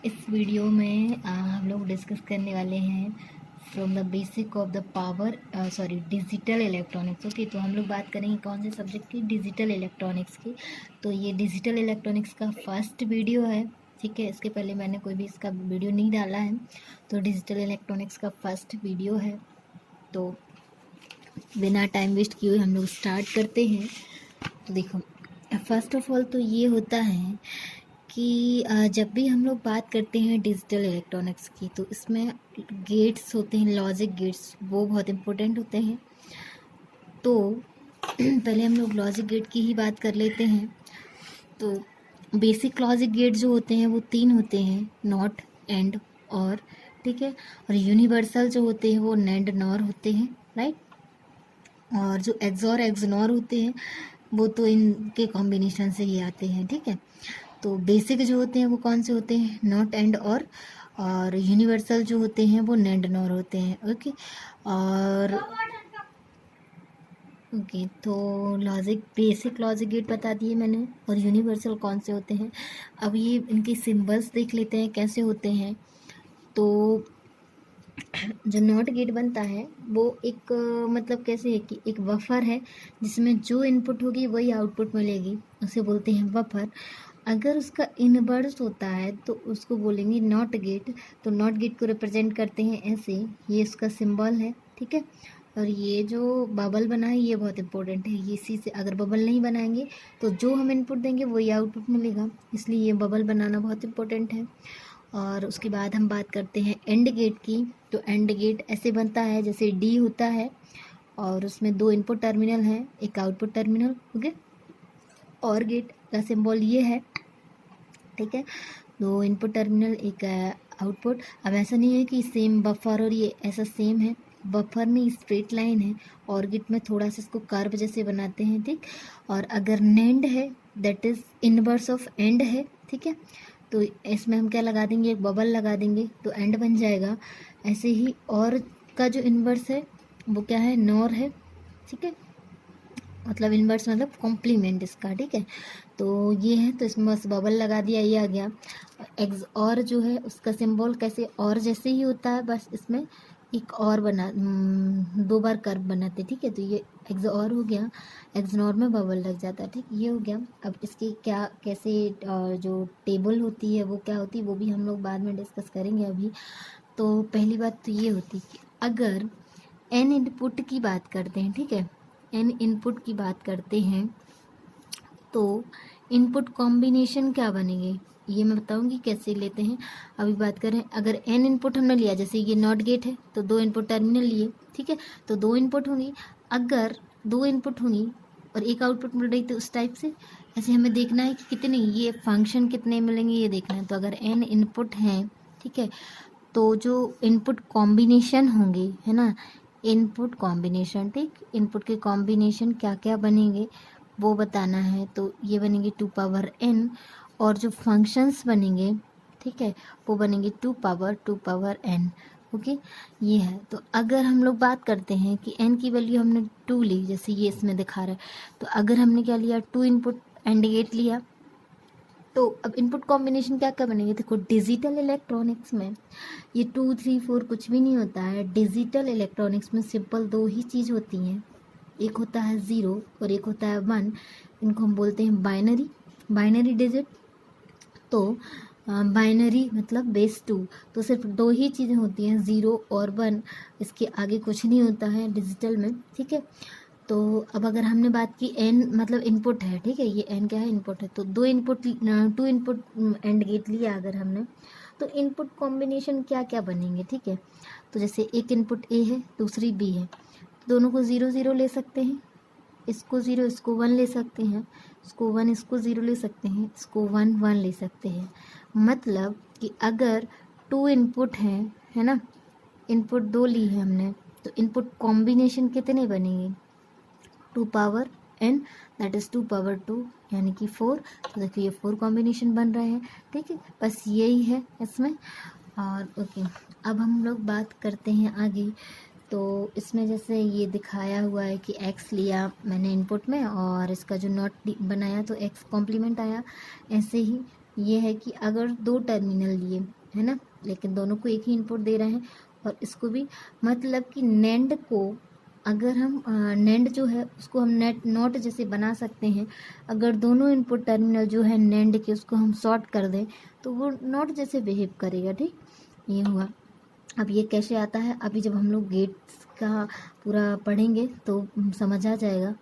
इस वीडियो में हम लोग डिस्कस करने वाले हैं from the basic of the power digital electronics. Okay, तो हम लोग बात करेंगे कौन से सब्जेक्ट की, डिजिटल इलेक्ट्रॉनिक्स की। तो ये डिजिटल इलेक्ट्रॉनिक्स का फर्स्ट वीडियो है, ठीक है। इसके पहले मैंने कोई भी इसका वीडियो नहीं डाला है, तो डिजिटल इलेक्ट्रॉनिक्स का फर्स्ट वीडियो है। तो बिना टाइम वेस्ट किए हम लोग स्टार्ट करते हैं। तो देखो, फर्स्ट ऑफ ऑल तो ये होता है कि जब भी हम लोग बात करते हैं डिजिटल इलेक्ट्रॉनिक्स की, तो इसमें गेट्स होते हैं, लॉजिक गेट्स, वो बहुत इम्पोर्टेंट होते हैं। तो पहले हम लोग लॉजिक गेट की ही बात कर लेते हैं। तो बेसिक लॉजिक गेट जो होते हैं वो 3 होते हैं, नॉट, एंड, और, ठीक है। और यूनिवर्सल जो होते हैं वो नैंड, नॉर होते हैं, राइट। और जो एक्सॉर, एक्सनॉर होते हैं वो तो इनके कॉम्बिनेशन से ही आते हैं, ठीक है। तो बेसिक जो होते हैं वो कौन से होते हैं, नॉट, एंड, और यूनिवर्सल जो होते हैं वो नैंड, नॉर होते हैं। ओके, और ओके, तो लॉजिक, बेसिक लॉजिक गेट बता दिए मैंने, और यूनिवर्सल कौन से होते हैं। अब ये इनके सिंबल्स देख लेते हैं कैसे होते हैं। तो जो नॉट गेट बनता है वो एक मतलब कैसे है कि एक बफर है जिसमें जो इनपुट होगी वही आउटपुट मिलेगी, उसे बोलते हैं बफर। अगर उसका इनवर्स होता है तो उसको बोलेंगे नॉट गेट। तो नॉट गेट को रिप्रेजेंट करते हैं ऐसे, ये इसका सिंबल है, ठीक है। और ये जो बबल बना है ये बहुत इंपॉर्टेंट है, ये इसी से, अगर बबल नहीं बनाएंगे तो जो हम इनपुट देंगे वही आउटपुट मिलेगा, इसलिए ये बबल बनाना बहुत इंपॉर्टेंट है। और उसके बाद हम बात करते हैं एंड गेट की। तो एंड गेट ऐसे बनता है जैसे डी होता है और उसमें 2 इनपुट टर्मिनल हैं, एक आउटपुट टर्मिनल, ओके। और गेट का सिंबल ये है, ठीक है। 2 इनपुट टर्मिनल, एक आउटपुट। अब ऐसा नहीं है कि सेम बफर और ये ऐसा सेम है, बफर में स्ट्रेट लाइन है और गेट में थोड़ा सा इसको कर्व जैसे बनाते हैं, ठीक। और अगर नेंड है that is inverse of and है, ठीक है। तो इसमें हम क्या लगा देंगे, एक बबल लगा देंगे तो एंड बन जाएगा। ऐसे ही और का जो इन्वर्स है वो क्या है, नॉर है, ठीक है। मतलब इन्वर्स मतलब कॉम्प्लीमेंट इसका, ठीक है। तो ये है, तो इसमें बस बबल लगा दिया, ये आ गया। एक्स और जो है उसका सिंबल कैसे, और जैसे ही होता है, बस इसमें एक और बना 2 बार कर्व बनाते, ठीक है। तो ये एक्स और हो गया, एक्स नॉर में बबल लग जाता है, ठीक, ये हो गया। अब इसकी क्या कैसे जो टेबल होती है वो क्या होती है वो भी हम लोग बाद में डिस्कस करेंगे अभी। तो पहली बात तो ये होती है कि अगर एन इनपुट की बात करते हैं, ठीक है, एन इनपुट की बात करते हैं तो इनपुट कॉम्बिनेशन क्या बनेंगे ये मैं बताऊंगी कैसे लेते हैं। अभी बात करें, अगर एन इनपुट हमने लिया, जैसे ये नॉट गेट है तो 2 इनपुट टर्मिनल लिए, ठीक है। तो 2 इनपुट होंगी, अगर 2 इनपुट होंगी और एक आउटपुट मिल रही तो उस टाइप से ऐसे हमें देखना है कि कितने ये फंक्शन कितने मिलेंगे ये देखना है। तो अगर एन इनपुट हैं, ठीक है, तो जो इनपुट कॉम्बिनेशन होंगे, है ना, इनपुट कॉम्बिनेशन, ठीक, इनपुट के कॉम्बिनेशन क्या क्या बनेंगे वो बताना है। तो ये बनेंगे 2 पावर n, और जो फंक्शंस बनेंगे, ठीक है, वो बनेंगे 2 पावर n, ओके। ये है। तो अगर हम लोग बात करते हैं कि n की वैल्यू हमने 2 ली, जैसे ये इसमें दिखा रहा है, तो अगर हमने क्या लिया, 2 इनपुट एंड गेट लिया, तो अब इनपुट कॉम्बिनेशन क्या क्या बनेंगे। देखो, डिजिटल इलेक्ट्रॉनिक्स में ये 2 3 4 कुछ भी नहीं होता है। डिजिटल इलेक्ट्रॉनिक्स में सिंपल 2 ही चीज़ होती हैं, एक होता है 0 और एक होता है 1। इनको हम बोलते हैं बाइनरी, बाइनरी डिजिट। तो बाइनरी मतलब बेस 2, तो सिर्फ 2 ही चीज़ें होती हैं, 0 और 1, इसके आगे कुछ नहीं होता है डिजिटल में, ठीक है। तो अब अगर हमने बात की एन मतलब इनपुट है, ठीक है, ये एन क्या है, इनपुट है। तो 2 इनपुट एंड गेट लिया अगर हमने, तो इनपुट कॉम्बिनेशन क्या क्या बनेंगे, ठीक है। तो जैसे एक इनपुट ए है, दूसरी बी है, दोनों को 0 0 ले सकते हैं, इसको 0 इसको 1 ले सकते हैं, इसको 1 इसको 0 ले सकते हैं, इसको 1 1 ले सकते हैं। मतलब कि अगर 2 इनपुट हैं, है ना, इनपुट 2 ली है हमने, तो इनपुट कॉम्बिनेशन कितने बनेंगे, 2 power n, that is 2 power 2 यानी कि 4। तो देखिए ये 4 कॉम्बिनेशन बन रहे हैं, ठीक है, बस यही है इसमें। और ओके, अब हम लोग बात करते हैं आगे। तो इसमें जैसे ये दिखाया हुआ है कि x लिया मैंने इनपुट में और इसका जो नॉट बनाया तो x कॉम्प्लीमेंट आया, ऐसे ही ये है कि अगर दो टर्मिनल लिए है ना, लेकिन दोनों को एक ही इनपुट दे रहे हैं, और इसको भी मतलब कि नेंड को अगर हम नेंड जो है उसको हम नेट नॉट जैसे बना सकते हैं। अगर दोनों इनपुट टर्मिनल जो है नेंड के उसको हम शॉर्ट कर दें तो वो नॉट जैसे बिहेव करेगा। ठीक, ये हुआ। अब ये कैसे आता है, अभी जब हम लोग गेट्स का पूरा पढ़ेंगे तो समझ आ जाएगा।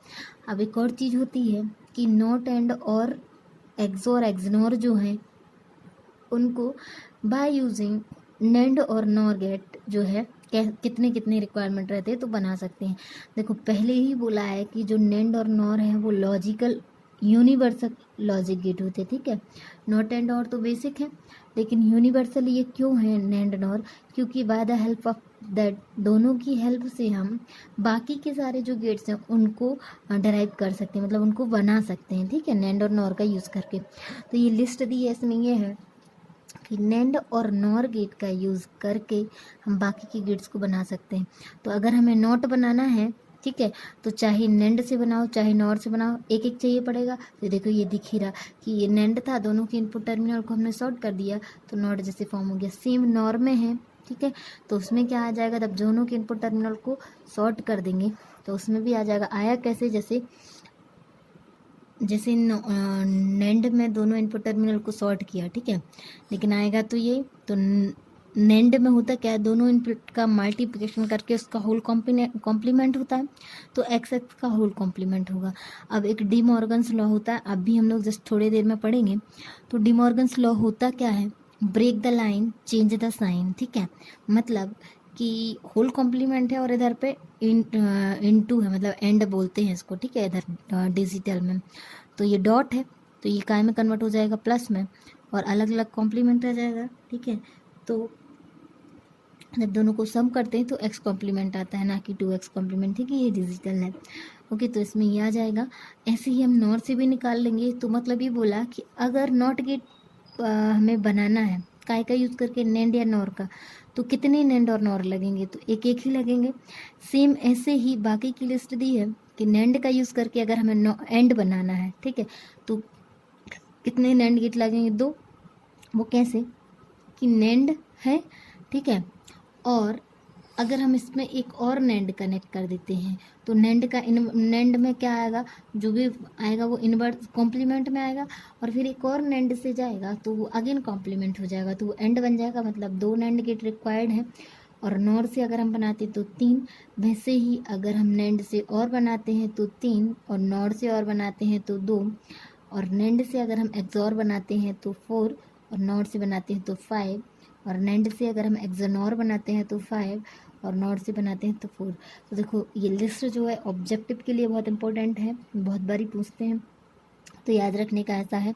अब एक और चीज़ होती है कि नॉट एंड और एक्सोर एक्सनोर जो हैं उनको बाय यूजिंग नेंड और नॉर गेट जो है कितने कितने रिक्वायरमेंट रहते हैं तो बना सकते हैं। देखो पहले ही बोला है कि जो नेंड और नॉर है वो लॉजिकल यूनिवर्सल लॉजिक गेट होते हैं। ठीक है, नॉट एंड और तो बेसिक है, लेकिन यूनिवर्सल ये क्यों है नेंड नॉर, क्योंकि by the help of that दोनों की हेल्प से हम बाकी के सारे जो गेट्स हैं उनको डराइव कर सकते हैं, मतलब उनको बना सकते हैं। ठीक है, नेंड और नॉर का यूज़ करके। तो ये लिस्ट दी है, इसमें ये है कि नेंड और नॉर गेट का यूज़ करके हम बाकी के गेट्स को बना सकते हैं। तो अगर हमें नॉट बनाना है, ठीक है, तो चाहे नेंड से बनाओ चाहे नॉर से बनाओ, एक एक चाहिए पड़ेगा। तो देखो ये दिख ही रहा कि ये नेंड था, दोनों के इनपुट टर्मिनल को हमने शॉर्ट कर दिया तो नॉट जैसे फॉर्म हो गया। सेम नॉर में है, ठीक है, तो उसमें क्या आ जाएगा, जब दोनों के इनपुट टर्मिनल को शॉर्ट कर देंगे तो उसमें भी आ जाएगा। आया कैसे, जैसे जैसे नेंड में दोनों इनपुट टर्मिनल को शॉर्ट किया, ठीक है, लेकिन आएगा तो ये तो नेंड में होता क्या है, दोनों इनपुट का मल्टीप्लिकेशन करके उसका होल कॉम्प्लीमेंट होता है, तो एक्स एक्स का होल कॉम्प्लीमेंट होगा। अब एक डी मॉर्गन्स लॉ होता है, अब भी हम लोग जस्ट थोड़ी देर में पढ़ेंगे। तो डी मॉर्गन्स लॉ होता क्या है, break the line change the sign. ठीक है, मतलब कि होल कॉम्प्लीमेंट है और इधर पे इनटू है, मतलब एंड बोलते हैं इसको। ठीक है, इधर डिजिटल में तो ये डॉट है तो ये काय में कन्वर्ट हो जाएगा प्लस में, और अलग अलग कॉम्प्लीमेंट रह जाएगा। ठीक है, तो जब दोनों को सम करते हैं तो एक्स कॉम्प्लीमेंट आता है, ना कि 2x कॉम्प्लीमेंट। ठीक है, ये डिजिटल है। ओके, तो इसमें ये आ जाएगा। ऐसे ही हम नॉर से भी निकाल लेंगे। तो मतलब ये बोला कि अगर नॉट गेट हमें बनाना है काय का यूज़ करके, नेंड या नॉर का, तो कितने नेंड और नॉर लगेंगे, तो एक एक ही लगेंगे। सेम ऐसे ही बाकी की लिस्ट दी है कि नेंड का यूज़ करके अगर हमें एंड बनाना है, ठीक है, तो कितने नेंड गेट लगेंगे, 2। वो कैसे कि नेंड है, ठीक है, और अगर हम इसमें एक और नेंड कनेक्ट कर देते हैं तो नेंड का नेंड में क्या आएगा, जो भी आएगा वो इनवर्स कॉम्प्लीमेंट में आएगा, और फिर एक और नेंड से जाएगा तो वो अगेन कॉम्प्लीमेंट हो जाएगा, तो वो एंड बन जाएगा। मतलब 2 नेंड गेट रिक्वायर्ड है। और नॉर से अगर हम बनाते तो 3, वैसे ही अगर हम नेंड से और बनाते हैं तो 3, और नॉर से और बनाते हैं तो 2, और नेंड से अगर हम एक्सॉर बनाते हैं तो 4, और नॉर से बनाते हैं तो 5, और नेंड से अगर हम एक्सनॉर बनाते हैं तो 5, और नॉट से बनाते हैं तो 4। तो देखो ये लिस्ट जो है ऑब्जेक्टिव के लिए बहुत इंपॉर्टेंट है, बहुत बारी पूछते हैं। तो याद रखने का ऐसा है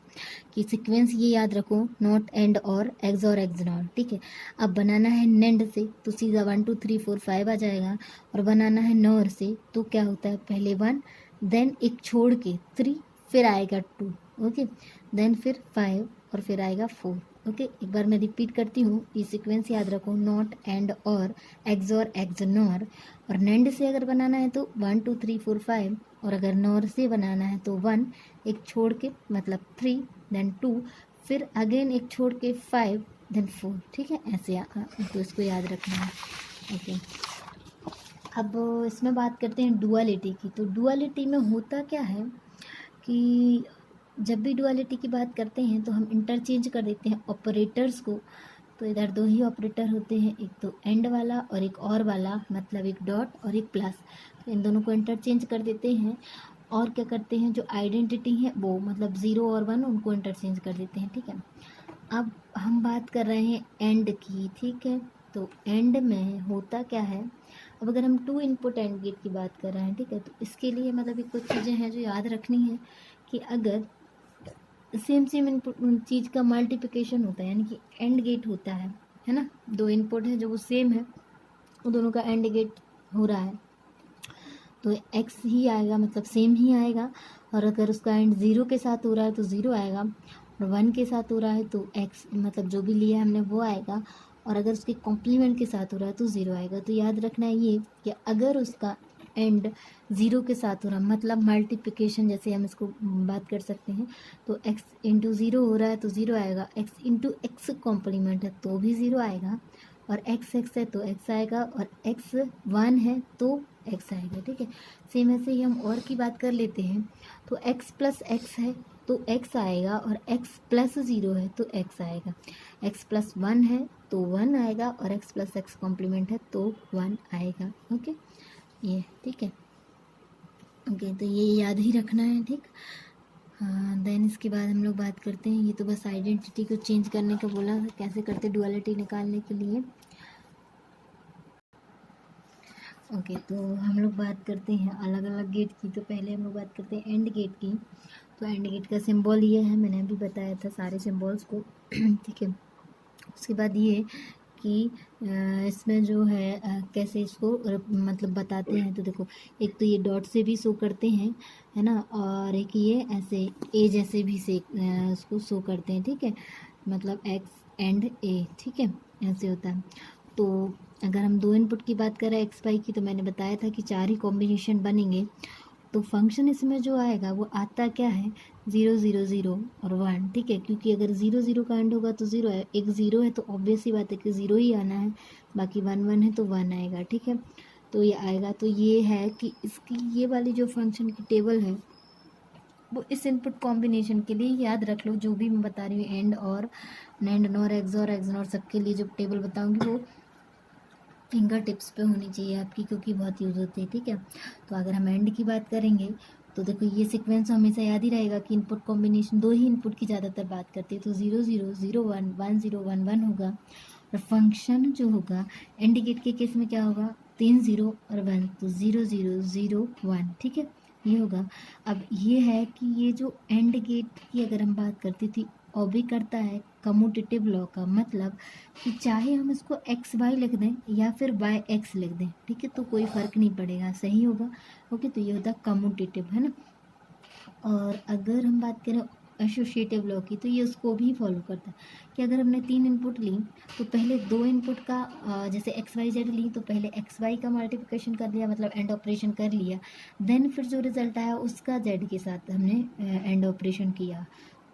कि सीक्वेंस ये याद रखो, नॉट एंड और एक्स और एक्सनॉर। ठीक है, अब बनाना है नेंड से तो सीधा 1 2 3 4 5 आ जाएगा, और बनाना है नॉर से तो क्या होता है, पहले 1 देन एक छोड़ के 3, फिर आएगा 2, ओके, देन फिर 5 और फिर आएगा 4। ओके, एक बार मैं रिपीट करती हूँ, ये सीक्वेंस याद रखो, नॉट एंड और एक्स और एक्सनॉर। और नेंड से अगर बनाना है तो 1 2 3 4 5, और अगर नॉर से बनाना है तो 1 एक छोड़ के मतलब 3 देन 2, फिर अगेन एक छोड़ के 5 देन 4। ठीक है, ऐसे तो इसको याद रखना है। ओके, अब इसमें बात करते हैं डुअलिटी की। तो डुअलिटी में होता क्या है कि जब भी डुअलिटी की बात करते हैं तो हम इंटरचेंज कर देते हैं ऑपरेटर्स को। तो इधर 2 ही ऑपरेटर होते हैं, एक तो एंड वाला और एक और वाला, मतलब एक डॉट और एक प्लस। तो इन दोनों को इंटरचेंज कर देते हैं, और क्या करते हैं, जो आइडेंटिटी है वो मतलब 0 और 1 उनको इंटरचेंज कर देते हैं। ठीक है, अब हम बात कर रहे हैं एंड की। ठीक है, तो एंड में होता क्या है, अब अगर हम 2 इनपुट एंड गेट की बात कर रहे हैं, ठीक है, तो इसके लिए मतलब कुछ चीज़ें हैं जो याद रखनी है कि अगर सेम इनपुट चीज़ का मल्टीप्लिकेशन होता है, यानी कि एंड गेट होता है ना, 2 इनपुट है जो वो सेम है, वो दोनों का एंड गेट हो रहा है तो एक्स ही आएगा, मतलब सेम ही आएगा। और अगर उसका एंड 0 के साथ हो रहा है तो 0 आएगा, और 1 के साथ हो रहा है तो एक्स मतलब जो भी लिया हमने वो आएगा, और अगर उसके कॉम्प्लीमेंट के साथ हो रहा है तो 0 आएगा। तो याद रखना है ये कि अगर उसका एंड ज़ीरो के साथ हो रहा, मतलब मल्टीप्लिकेशन जैसे हम इसको बात कर सकते हैं। तो x इंटू ज़ीरो हो रहा है तो ज़ीरो आएगा, x इंटू एक्स कॉम्प्लीमेंट है तो भी ज़ीरो आएगा, और x x है तो x आएगा, और x 1 है तो x आएगा। ठीक है, सेम ऐसे ही हम और की बात कर लेते हैं। तो x प्लस एक्स है तो x आएगा, और x प्लस ज़ीरो है तो x आएगा, x प्लस 1 है तो 1 आएगा, और x प्लस एक्स कॉम्प्लीमेंट है तो 1 आएगा। ओके, ये ठीक है। ओके, तो ये याद ही रखना है। ठीक, हाँ, देन इसके बाद हम लोग बात करते हैं, ये तो बस आइडेंटिटी को चेंज करने का बोला, कैसे करते डुअलिटी निकालने के लिए। ओके, तो हम लोग बात करते हैं अलग अलग गेट की। तो पहले हम लोग बात करते हैं एंड गेट की। तो एंड गेट का सिंबल ये है, मैंने अभी बताया था सारे सिंबल्स को। ठीक है, उसके बाद ये कि इसमें जो है कैसे इसको मतलब बताते हैं। तो देखो, एक तो ये डॉट से भी शो करते हैं, है ना, और एक ये ऐसे ए जैसे भी से इसको शो करते हैं। ठीक है, मतलब एक्स एंड ए, ठीक है, ऐसे होता है। तो अगर हम दो इनपुट की बात करें एक्स वाई की, तो मैंने बताया था कि 4 ही कॉम्बिनेशन बनेंगे। तो फंक्शन इसमें जो आएगा वो आता क्या है, 0 0 0 और 1। ठीक है, क्योंकि अगर 0 0 का एंड होगा तो 0 है, एक 0 है तो ऑब्वियस ही बात है कि 0 ही आना है, बाकी 1 1 है तो 1 आएगा। ठीक है, तो ये आएगा। तो ये है कि इसकी ये वाली जो फंक्शन की टेबल है वो इस इनपुट कॉम्बिनेशन के लिए याद रख लो। जो भी मैं बता रही हूँ एंड और नैंड नॉर एक्सॉर एक्सनॉर सबके लिए जो टेबल बताऊँगी वो फिंगर टिप्स पे होनी चाहिए आपकी, क्योंकि बहुत यूज़ होती है। ठीक है, तो अगर हम एंड की बात करेंगे तो देखो ये सीक्वेंस हमेशा याद ही रहेगा कि इनपुट कॉम्बिनेशन दो ही इनपुट की ज़्यादातर बात करती है। तो 0 0 0 1 1 0 1 1 होगा, और फंक्शन जो होगा एंड गेट के केस में क्या होगा, 3 0 और 1, तो 0 0 0 1। ठीक है, ये होगा। अब ये है कि ये जो एंड गेट की अगर हम बात करती थी, ऑबी करता है कम्यूटेटिव लॉ का, मतलब कि चाहे हम इसको एक्स वाई लिख दें या फिर वाई एक्स लिख दें, ठीक है, तो कोई फ़र्क नहीं पड़ेगा, सही होगा। ओके, तो ये होता है कम्यूटेटिव, है ना। और अगर हम बात करें एसोसिएटिव लॉ की, तो ये उसको भी फॉलो करता है कि अगर हमने 3 इनपुट ली तो पहले 2 इनपुट का जैसे एक्स वाई जेड ली तो पहले एक्स वाई का मल्टीप्लिकेशन कर लिया, मतलब एंड ऑपरेशन कर लिया, देन फिर जो रिजल्ट आया उसका जेड के साथ हमने एंड ऑपरेशन किया।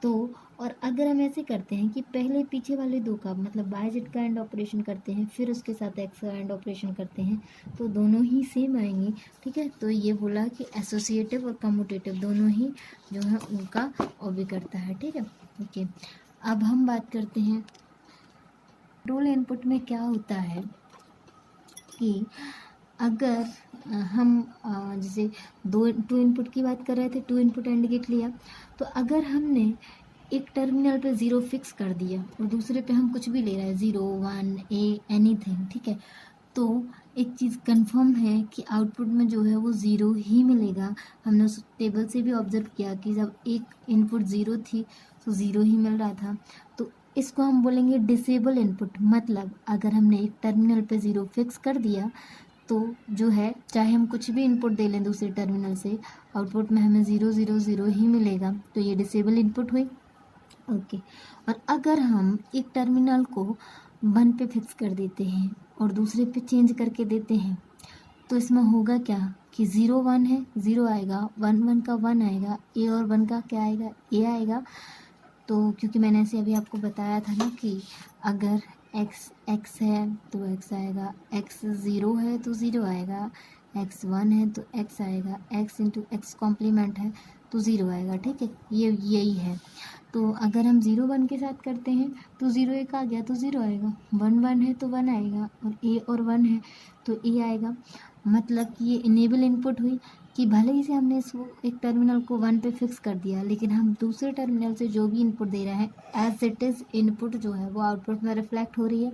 तो और अगर हम ऐसे करते हैं कि पहले पीछे वाले दो का मतलब वाई जेड का एंड ऑपरेशन करते हैं, फिर उसके साथ एक्स का एंड ऑपरेशन करते हैं, तो दोनों ही सेम आएंगे। ठीक है, तो ये बोला कि एसोसिएटिव और कम्यूटेटिव दोनों ही जो है उनका ऑबी करता है। ठीक है, ओके, अब हम बात करते हैं कंट्रोल इनपुट में क्या होता है कि अगर हम जैसे टू इनपुट की बात कर रहे थे, 2 इनपुट एंड गेट लिया, तो अगर हमने एक टर्मिनल पे 0 फिक्स कर दिया और दूसरे पे हम कुछ भी ले रहे हैं 0 1 ए एनीथिंग, ठीक है, तो एक चीज़ कंफर्म है कि आउटपुट में जो है वो 0 ही मिलेगा। हमने उस टेबल से भी ऑब्जर्व किया कि जब एक इनपुट 0 थी तो 0 ही मिल रहा था। तो इसको हम बोलेंगे डिसेबल इनपुट, मतलब अगर हमने एक टर्मिनल पे 0 फिक्स कर दिया तो जो है चाहे हम कुछ भी इनपुट दे लें दूसरे टर्मिनल से, आउटपुट में हमें 0 0 0 ही मिलेगा, तो ये डिसेबल इनपुट हुई। ओके, और अगर हम एक टर्मिनल को 1 पे फिक्स कर देते हैं और दूसरे पे चेंज करके देते हैं, तो इसमें होगा क्या कि 0 1 है 0 आएगा, 1 1 का 1 आएगा, ए और 1 का क्या आएगा, ए आएगा। तो क्योंकि मैंने ऐसे अभी आपको बताया था ना कि अगर x है तो x आएगा, x 0 है तो 0 आएगा, x 1 है तो x आएगा, x इंटू एक्स कॉम्प्लीमेंट है तो 0 आएगा। ठीक है, ये यही है। तो अगर हम 0 1 के साथ करते हैं तो 0 एक आ गया तो 0 आएगा, 1 1 है तो 1 आएगा, और a और 1 है तो a आएगा। मतलब कि ये इनेबल इनपुट हुई कि भले ही से हमने इसको एक टर्मिनल को 1 पे फिक्स कर दिया, लेकिन हम दूसरे टर्मिनल से जो भी इनपुट दे रहे हैं एज इट इज़ इनपुट जो है वो आउटपुट में रिफ्लेक्ट हो रही है।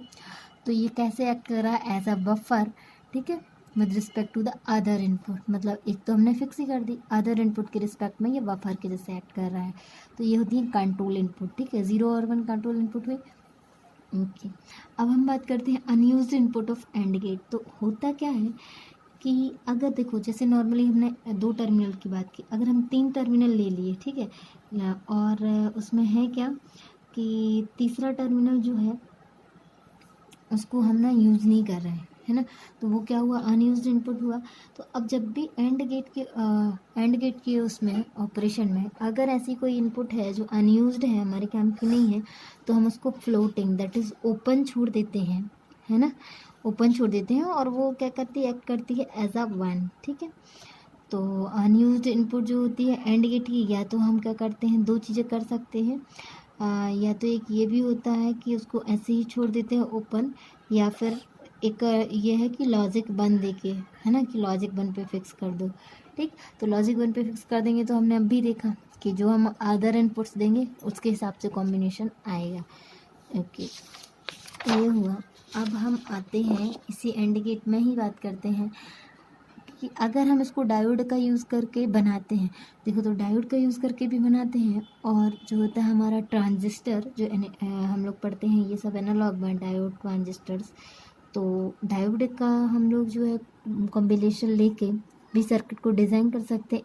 तो ये कैसे एक्ट कर रहा है, एज अ बफर, ठीक है, with respect to the other input, मतलब एक तो हमने फिक्स ही कर दी, अदर इनपुट के रिस्पेक्ट में ये बफर के जैसे एक्ट कर रहा है। तो ये होती है कंट्रोल इनपुट। ठीक है, 0 और 1 कंट्रोल इनपुट हुई। ओके, अब हम बात करते हैं unused input of and gate. तो होता क्या है कि अगर देखो जैसे नॉर्मली हमने 2 टर्मिनल की बात की, अगर हम 3 टर्मिनल ले लिए, ठीक है, और उसमें है क्या कि तीसरा टर्मिनल जो है उसको हम ना यूज़ नहीं कर रहे हैं, है ना। तो वो क्या हुआ, अनयूज्ड इनपुट हुआ। तो अब जब भी एंड गेट के उसमें ऑपरेशन में अगर ऐसी कोई इनपुट है जो अनयूज्ड है, हमारे काम की नहीं है, तो हम उसको फ्लोटिंग दैट इज़ ओपन छोड़ देते हैं, है ना, ओपन छोड़ देते हैं, और वो क्या करती है, एक्ट करती है एज अ वन। ठीक है। तो अनयूज्ड इनपुट जो होती है एंड गेट की, या तो हम क्या करते हैं, दो चीज़ें कर सकते हैं, या तो एक ये भी होता है कि उसको ऐसे ही छोड़ देते हैं ओपन, या फिर एक ये है कि लॉजिक वन देके, है ना, कि लॉजिक वन पे फिक्स कर दो। ठीक, तो लॉजिक वन पे फिक्स कर देंगे तो हमने अब भी देखा कि जो हम अदर इनपुट्स देंगे उसके हिसाब से कॉम्बिनेशन आएगा। ओके, ये हुआ। अब हम आते हैं इसी एंड गेट में ही बात करते हैं कि अगर हम इसको डायोड का यूज़ करके बनाते हैं, देखो तो डायोड का यूज़ करके भी बनाते हैं, और जो होता है हमारा ट्रांजिस्टर, जो हम लोग पढ़ते हैं ये सब एनालॉग में डायोड ट्रांजिस्टर्स, तो डायोड का हम लोग जो है कॉम्बिनेशन लेके भी सर्किट को डिज़ाइन कर सकते हैं,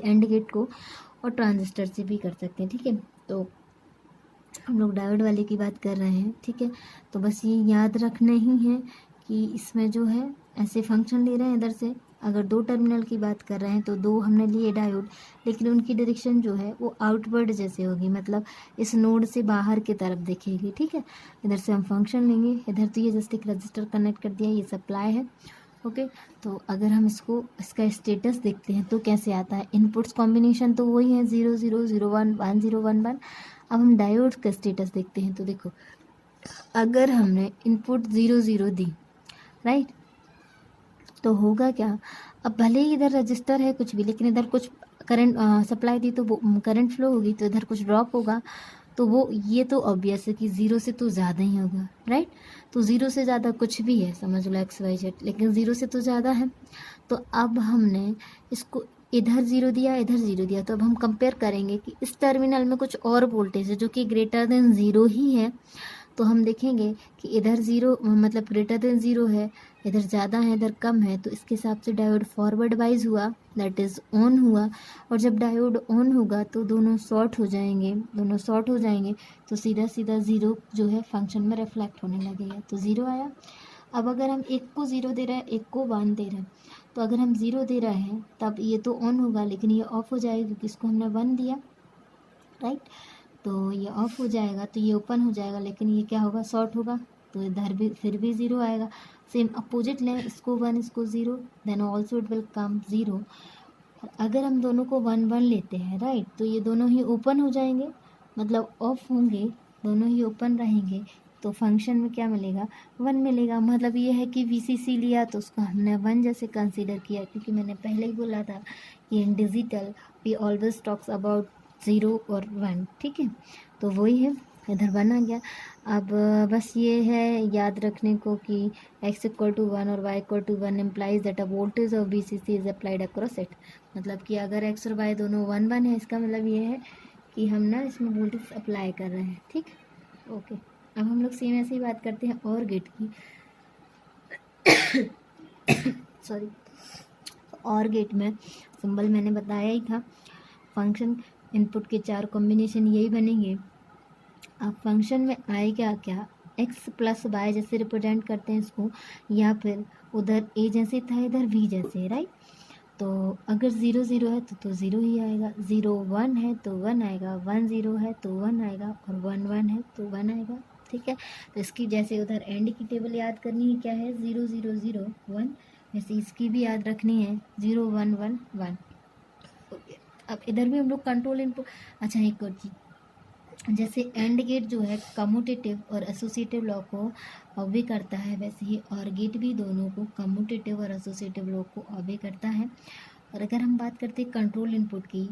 एंड गेट को, और ट्रांजिस्टर से भी कर सकते हैं। ठीक है, तो हम लोग डायोड वाले की बात कर रहे हैं। ठीक है, तो बस ये याद रखना ही है कि इसमें जो है ऐसे फंक्शन ले रहे हैं इधर से, अगर दो टर्मिनल की बात कर रहे हैं तो दो हमने लिए डायोड, लेकिन उनकी डायरेक्शन जो है वो आउटवर्ड जैसे होगी, मतलब इस नोड से बाहर की तरफ दिखेगी। ठीक है, इधर से हम फंक्शन लेंगे, इधर तो ये जस्ट एक रजिस्टर कनेक्ट कर दिया, ये सप्लाई है। ओके, तो अगर हम इसका स्टेटस देखते हैं तो कैसे आता है, इनपुट्स कॉम्बिनेशन तो वही है 0 0 0 1 1 0 1 1। अब हम डायोड का स्टेटस देखते हैं, तो देखो अगर हमने इनपुट 0 0 दी, राइट, तो होगा क्या, अब भले ही इधर रजिस्टर है कुछ भी, लेकिन इधर कुछ करंट सप्लाई दी तो वो करंट फ्लो होगी, तो इधर कुछ ड्रॉप होगा, तो वो ये तो ऑब्वियस है कि 0 से तो ज़्यादा ही होगा, राइट। तो 0 से ज़्यादा कुछ भी है, समझ लो XYZ, लेकिन 0 से तो ज़्यादा है। तो अब हमने इसको इधर 0 दिया, इधर 0 दिया, तो अब हम कंपेयर करेंगे कि इस टर्मिनल में कुछ और वोल्टेज है जो कि ग्रेटर देन 0 ही है, तो हम देखेंगे कि इधर 0 मतलब ग्रेटर देन 0 है, इधर ज़्यादा है, इधर कम है, तो इसके हिसाब से डायोड फॉरवर्ड वाइज हुआ, दैट इज़ ऑन हुआ। और जब डायोड ऑन होगा तो दोनों शॉर्ट हो जाएंगे, तो सीधा सीधा 0 जो है फंक्शन में रिफ्लेक्ट होने लगेगा, तो 0 आया। अब अगर हम एक को 0 दे रहे हैं, एक को 1 दे रहे हैं, तो अगर हम 0 दे रहे हैं तब ये तो ऑन होगा, लेकिन ये ऑफ हो जाएगा क्योंकि इसको हमने 1 दिया, राइट। तो ये ऑफ हो जाएगा, तो ये ओपन हो जाएगा, लेकिन ये क्या होगा, शॉर्ट होगा, तो इधर भी फिर भी 0 आएगा। सेम अपोजिट लें, इसको 1 इसको 0, then also it will come 0। अगर हम दोनों को 1 1 लेते हैं, राइट, तो ये दोनों ही ओपन हो जाएंगे, मतलब ऑफ होंगे, दोनों ही ओपन रहेंगे, तो फंक्शन में क्या मिलेगा, 1 मिलेगा। मतलब ये है कि VCC लिया तो उसको हमने 1 जैसे कंसीडर किया, क्योंकि मैंने पहले ही बोला था कि in digital we always talks about 0 और 1। ठीक है, तो वही है, इधर 1 आ गया। अब बस ये है याद रखने को कि x = 1 और y = 1 implies that a voltage of VCC is applied across it. मतलब कि अगर x और y दोनों 1 1 है, इसका मतलब ये है कि हम ना इसमें वोल्टेज अप्लाई कर रहे हैं। ठीक, ओके। अब हम लोग सेम ऐसे ही बात करते हैं और गेट की। सॉरी, और गेट में सिंबल मैंने बताया ही था, फंक्शन इनपुट के 4 कॉम्बिनेशन यही बनेंगे। अब फंक्शन में आएगा क्या, x + y जैसे रिप्रेजेंट करते हैं इसको, या फिर उधर a जैसे था इधर v जैसे, राइट। तो अगर 0 0 है तो 0 ही आएगा, 0 1 है तो 1 आएगा, 1 0 है तो 1 आएगा, और 1 1 है तो 1 आएगा। ठीक है, तो इसकी जैसे उधर एंड की टेबल याद करनी है, क्या है 0 0 0 1, वैसे इसकी भी याद रखनी है 0 1 1 1। ओके, अब इधर भी हम लोग कंट्रोल इनपुट, अच्छा एक और चीज़, जैसे एंड गेट जो है कम्यूटेटिव और एसोसिएटिव लॉ को ऑबे करता है, वैसे ही और गेट भी दोनों को कम्यूटेटिव और एसोसिएटिव लॉ को ऑबे करता है। और अगर हम बात करते हैं कंट्रोल इनपुट की,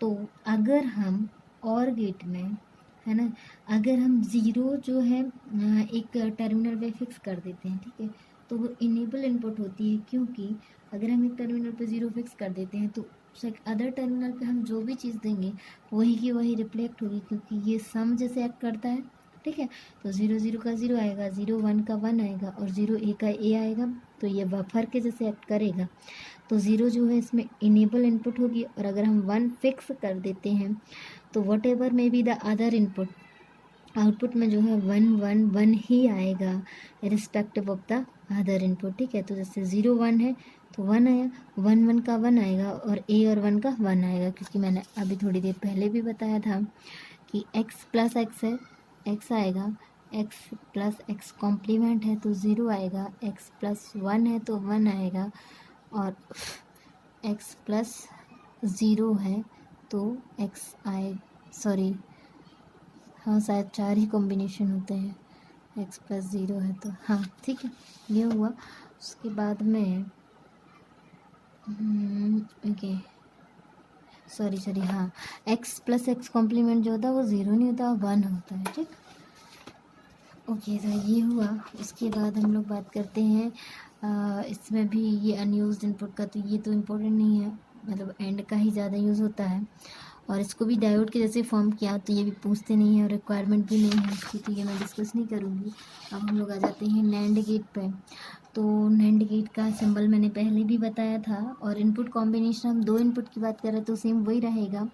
तो अगर हम और गेट में, है ना, अगर हम 0 जो है एक टर्मिनल पे फिक्स कर देते हैं, ठीक है, तो वो इनेबल इनपुट होती है, क्योंकि अगर हम एक टर्मिनल पे 0 फिक्स कर देते हैं तो अदर टर्मिनल पे हम जो भी चीज़ देंगे वही की वही रिफ्लेक्ट होगी, क्योंकि ये सम जैसे एक्ट करता है। ठीक है, तो 0 0 का 0 आएगा, 0 1 का 1 आएगा, और 0 a का a आएगा, तो ये बफर के जैसे एक्ट करेगा। तो 0 जो है इसमें इनेबल इनपुट होगी, और अगर हम 1 फिक्स कर देते हैं तो what ever may be the other input, output में जो है 1 1 1 ही आएगा respective of the other input, ठीक है। तो जैसे 0 1 है तो 1 आया, 1 1 का 1 आएगा और a और 1 का 1 आएगा, क्योंकि मैंने अभी थोड़ी देर पहले भी बताया था कि x प्लस एक्स है, x आएगा, x प्लस एक्स कॉम्प्लीमेंट है तो 0 आएगा, x प्लस 1 है तो 1 आएगा, और x प्लस 0 है तो x आए, सॉरी हाँ शायद 4 ही कॉम्बिनेशन होते हैं, x प्लस 0 है तो हाँ ठीक है, ये हुआ। उसके बाद में ओके सॉरी हाँ, x प्लस एक्स कॉम्प्लीमेंट जो होता है वो 0 नहीं होता, 1 होता है, ठीक। ओके तो ये हुआ। उसके बाद हम लोग बात करते हैं इसमें भी ये अनयूज्ड इनपुट का, तो ये तो इम्पोर्टेंट नहीं है, मतलब एंड का ही ज़्यादा यूज़ होता है, और इसको भी डायोड के जैसे फॉर्म किया तो ये भी पूछते नहीं है और रिक्वायरमेंट भी नहीं है इसकी, तो ये मैं डिस्कस नहीं करूँगी। अब हम लोग आ जाते हैं नैंड गेट पे। तो नैंड गेट का सिंबल मैंने पहले भी बताया था, और इनपुट कॉम्बिनेशन हम 2 इनपुट की बात करें तो सेम वही रहेगा,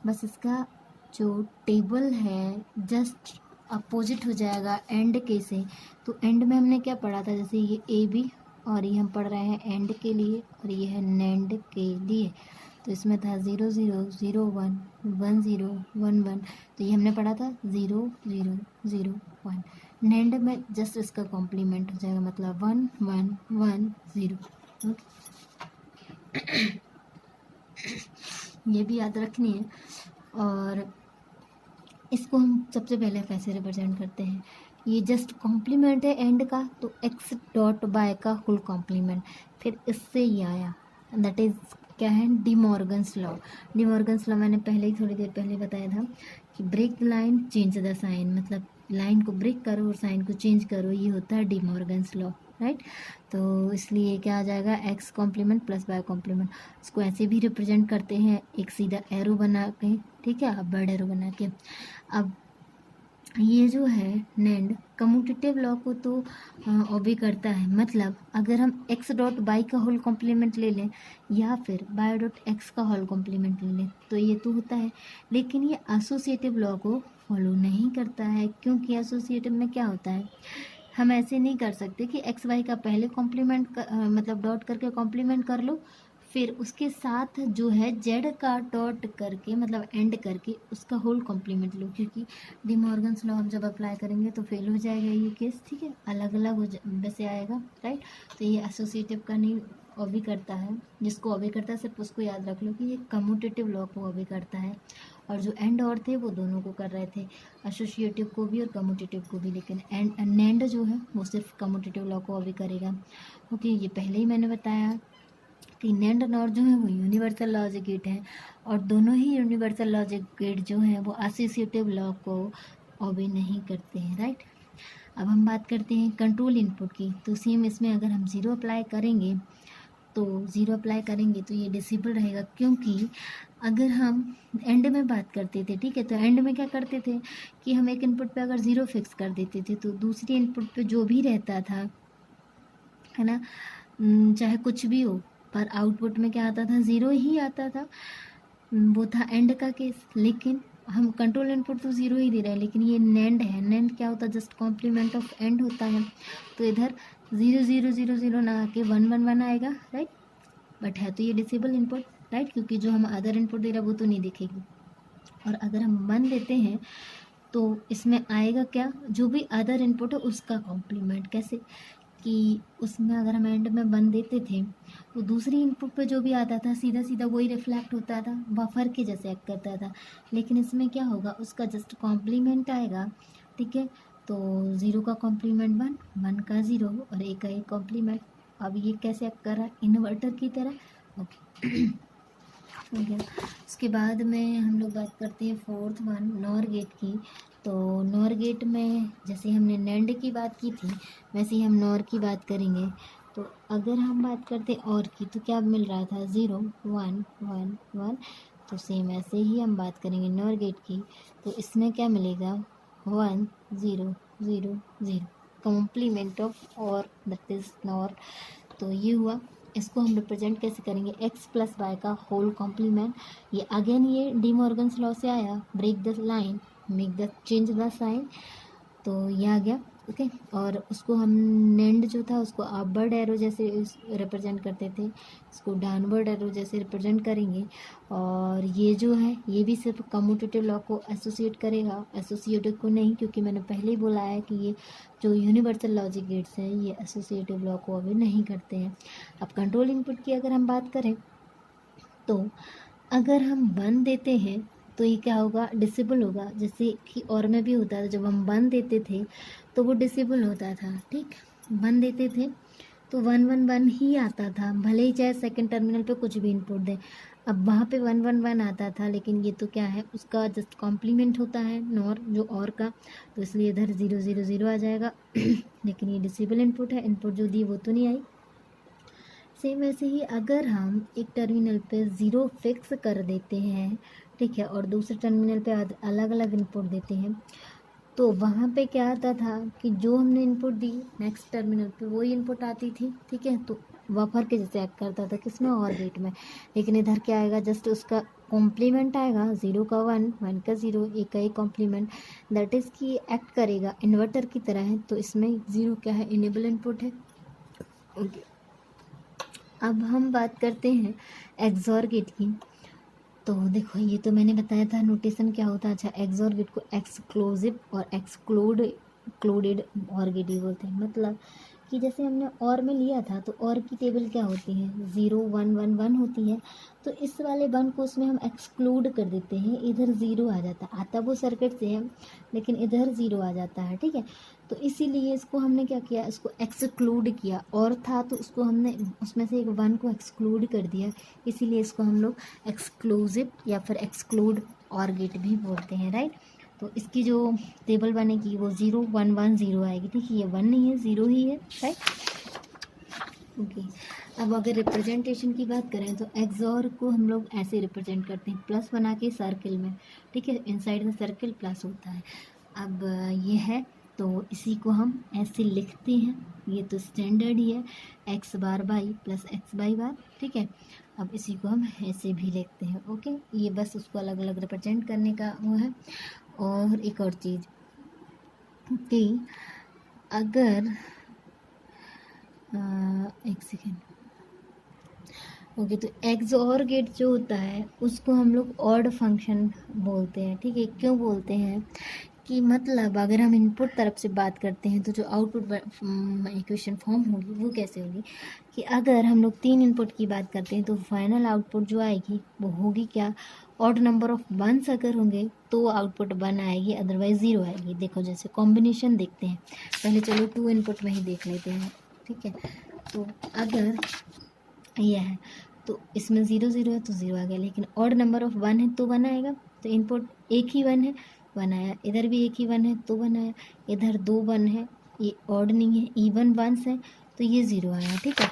बस इसका जो टेबल है जस्ट अपोजिट हो जाएगा एंड के से। तो एंड में हमने क्या पढ़ा था, जैसे ये ए बी और ये हम पढ़ रहे हैं एंड के लिए, और ये है नैंड के लिए। तो इसमें था 0 0 0 1 1 0 1 1, तो ये हमने पढ़ा था 0 0 0 1। नैंड में जस्ट इसका कॉम्प्लीमेंट हो जाएगा, मतलब 1 1 1 0। ओके ये भी याद रखनी है। और इसको हम सबसे पहले कैसे रिप्रेजेंट करते हैं, ये जस्ट कॉम्प्लीमेंट है एंड का, तो x डॉट बाय का होल कॉम्प्लीमेंट, फिर इससे ये आया, दैट इज़ क्या है, De Morgan's law. De Morgan's law मैंने पहले ही थोड़ी देर पहले बताया था कि break the line change the sign, मतलब लाइन को ब्रेक करो और साइन को चेंज करो, ये होता है डी मॉर्गन्स लॉ, राइट। तो इसलिए क्या आ जाएगा, x complement plus y complement. इसको ऐसे भी रिप्रेजेंट करते हैं, एक सीधा एरो बना के, ठीक है, अब बर्ड एरो बना के। अब ये जो है नैंड कम्यूटेटिव लॉ को तो ओबे करता है, मतलब अगर हम x डॉट बाई का होल कॉम्प्लीमेंट ले लें या फिर बाय डॉट एक्स का होल कॉम्प्लीमेंट ले लें तो ये तो होता है, लेकिन ये एसोसिएटिव लॉ को फॉलो नहीं करता है, क्योंकि एसोसिएटिव में क्या होता है, हम ऐसे नहीं कर सकते कि एक्स वाई का पहले कॉम्प्लीमेंट मतलब डॉट करके कॉम्प्लीमेंट कर लो, फिर उसके साथ जो है जेड का डॉट करके मतलब एंड करके उसका होल कॉम्प्लीमेंट लो, क्योंकि डी मॉर्गन्स लॉ हम जब अप्लाई करेंगे तो फेल हो जाएगा ये केस, ठीक है, अलग अलग हो वैसे आएगा, राइट। तो ये एसोसिएटिव का नहीं ऑबे करता है, जिसको ऑबे करता है सिर्फ उसको याद रख लो कि ये कम्यूटेटिव लॉ को ऑबे करता है, और जो एंड और थे वो दोनों को कर रहे थे, एसोसिएटिव को भी और कम्यूटेटिव को भी, लेकिन नैंड जो है वो सिर्फ कम्यूटेटिव लॉ को ऑबे करेगा। ओके ये पहले ही मैंने बताया कि नैंड और नॉर जो है वो यूनिवर्सल लॉजिक गेट है, और दोनों ही यूनिवर्सल लॉजिक गेट जो है वो एसोसिएटिव लॉ को ऑबे नहीं करते हैं, राइट। अब हम बात करते हैं कंट्रोल इनपुट की। तो सेम इसमें अगर हम ज़ीरो अप्लाई करेंगे तो ये डिसेबल रहेगा, क्योंकि अगर हम एंड में बात करते थे, ठीक है, तो एंड में क्या करते थे कि हम एक इनपुट पे अगर ज़ीरो फिक्स कर देते थे तो दूसरी इनपुट पे जो भी रहता था, है ना, चाहे कुछ भी हो, पर आउटपुट में क्या आता था, ज़ीरो ही आता था, वो था एंड का केस। लेकिन हम कंट्रोल इनपुट तो ज़ीरो ही दे रहे हैं, लेकिन ये नैंड है, नैंड क्या होता है, जस्ट कॉम्प्लीमेंट ऑफ एंड होता है, तो इधर 0 0 0 0 ना आके 1 1 1 आएगा, राइट। बट है तो ये डिसेबल इनपुट, राइट, क्योंकि जो हम अदर इनपुट दे रहे हैं वो तो नहीं दिखेगी। और अगर हम 1 देते हैं तो इसमें आएगा क्या, जो भी अदर इनपुट है उसका कॉम्प्लीमेंट, कैसे कि उसमें अगर हम एंड में 1 देते थे तो दूसरी इनपुट पे जो भी आता था सीधा सीधा वही रिफ्लेक्ट होता था, बफर के जैसे एक्ट करता था। लेकिन इसमें क्या होगा, उसका जस्ट कॉम्प्लीमेंट आएगा, ठीक है, तो 0 का कॉम्प्लीमेंट 1, 1 का 0 और एक का एक कॉम्प्लीमेंट। अब ये कैसे एक्ट कर रहा है, इन्वर्टर की तरह, ओके हो गया। उसके बाद में हम लोग बात करते हैं फोर्थ वन, नॉर गेट की। तो नॉर गेट में जैसे हमने नैंड की बात की थी वैसे ही हम नॉर की बात करेंगे। तो अगर हम बात करते और की तो क्या मिल रहा था, 0 1 1 1, तो सेम ऐसे ही हम बात करेंगे नॉर गेट की, तो इसमें क्या मिलेगा, 1 0 0 0, कॉम्प्लीमेंट ऑफ और दैट इज नॉर। तो ये हुआ। इसको हम रिप्रेजेंट कैसे करेंगे, x प्लस वाई का होल कॉम्प्लीमेंट। ये अगेन ये डी मॉर्गन्स लॉ से आया, break the line make the change the sign, तो ये आ गया। ओके, और उसको हम नेंड जो था उसको अपवर्ड एरो जैसे रिप्रेजेंट करते थे, इसको डाउनवर्ड एरो जैसे रिप्रेजेंट करेंगे। और ये जो है ये भी सिर्फ कम्यूटेटिव लॉ को एसोसिएट करेगा, एसोसिएटिव को नहीं, क्योंकि मैंने पहले ही बोला है कि ये जो यूनिवर्सल लॉजिक गेट्स हैं ये एसोसिएटिव लॉ को अभी नहीं करते हैं। अब कंट्रोल इनपुट की अगर हम बात करें तो अगर हम 1 देते हैं तो ये क्या होगा, डिसेबल होगा, जैसे कि और में भी होता था जब हम 1 देते थे तो वो डिसेबल होता था। ठीक, 1 देते थे तो 1 1 1 ही आता था, भले ही चाहे सेकंड टर्मिनल पे कुछ भी इनपुट दें। अब वहाँ पे 1 1 1 आता था, लेकिन ये तो क्या है, उसका जस्ट कॉम्प्लीमेंट होता है नॉर जो और का, तो इसलिए इधर 0 0 0 आ जाएगा। लेकिन ये डिसेबल इनपुट है, इनपुट जो दी वो तो नहीं आई। सेम वैसे ही अगर हम एक टर्मिनल पे 0 फिक्स कर देते हैं, ठीक है, और दूसरे टर्मिनल पे अलग अलग इनपुट देते हैं, तो वहाँ पे क्या आता था कि जो हमने इनपुट दी नेक्स्ट टर्मिनल पे वही इनपुट आती थी। ठीक है, तो बफर के जैसे एक्ट करता था किसमें, और गेट में। लेकिन इधर क्या आएगा, जस्ट उसका कॉम्प्लीमेंट आएगा, 0 का 1 1 का 0, एक का एक कॉम्प्लीमेंट, दैट इज़ कि एक्ट करेगा इन्वर्टर की तरह है। तो इसमें 0 क्या है, इनेबल इनपुट है। ओके, अब हम बात करते हैं एक्सॉर गेट की। तो देखो ये तो मैंने बताया था नोटेशन क्या होता है। अच्छा, एक्सॉर गेट को एक्सक्लूसिव और क्लोडेड और गेट भी बोलते हैं। मतलब कि जैसे हमने और में लिया था तो और की टेबल क्या होती है, 0 1 1 1 होती है। तो इस वाले 1 को उसमें हम एक्सक्लूड कर देते हैं, इधर 0 आ जाता है, आता वो सर्किट से है लेकिन इधर 0 आ जाता है। ठीक है, तो इसीलिए इसको हमने क्या किया, इसको एक्सक्लूड किया। और था तो उसको हमने उसमें से एक 1 को एक्सक्लूड कर दिया, इसीलिए इसको हम लोग एक्सक्लूसिव या फिर एक्सक्लूड और गेट भी बोलते हैं। राइट, तो इसकी जो टेबल बनेगी वो 0 1 1 0 आएगी। ठीक है, ये 1 नहीं है, 0 ही है। Right, okay. अब अगर रिप्रेजेंटेशन की बात करें तो एक्सॉर को हम लोग ऐसे रिप्रेजेंट करते हैं, प्लस बना के सर्किल में। ठीक है, इनसाइड द सर्किल प्लस होता है। अब ये है तो इसी को हम ऐसे लिखते हैं, ये तो स्टैंडर्ड ही है, X bar Y plus X Y bar. ठीक है, अब इसी को हम ऐसे भी लिखते हैं। ओके, ये बस उसको अलग अलग रिप्रेजेंट करने का वो है। और एक और चीज़ कि अगर एक सेकेंड, ओके, तो एक्सऑर गेट जो होता है उसको हम लोग ऑड फंक्शन बोलते हैं। ठीक है, क्यों बोलते हैं कि मतलब अगर हम इनपुट तरफ से बात करते हैं तो जो आउटपुट इक्वेशन फॉर्म होगी वो कैसे होगी कि अगर हम लोग 3 इनपुट की बात करते हैं तो फाइनल आउटपुट जो आएगी वो होगी क्या, ऑड नंबर ऑफ 1s अगर होंगे तो आउटपुट 1 आएगी, अदरवाइज 0 आएगी। देखो जैसे कॉम्बिनेशन देखते हैं, पहले चलो 2 इनपुट में ही देख लेते हैं। ठीक है, तो अगर यह है तो इसमें 0 0 है तो 0 आ गया, लेकिन ऑड नंबर ऑफ 1 है तो 1 आएगा। तो इनपुट एक ही 1 है, 1 आया, इधर भी एक ही 1 है तो 1 आया, इधर 2 1 है, ये ऑड नहीं है, इवन 1s है तो ये 0 आया। ठीक है,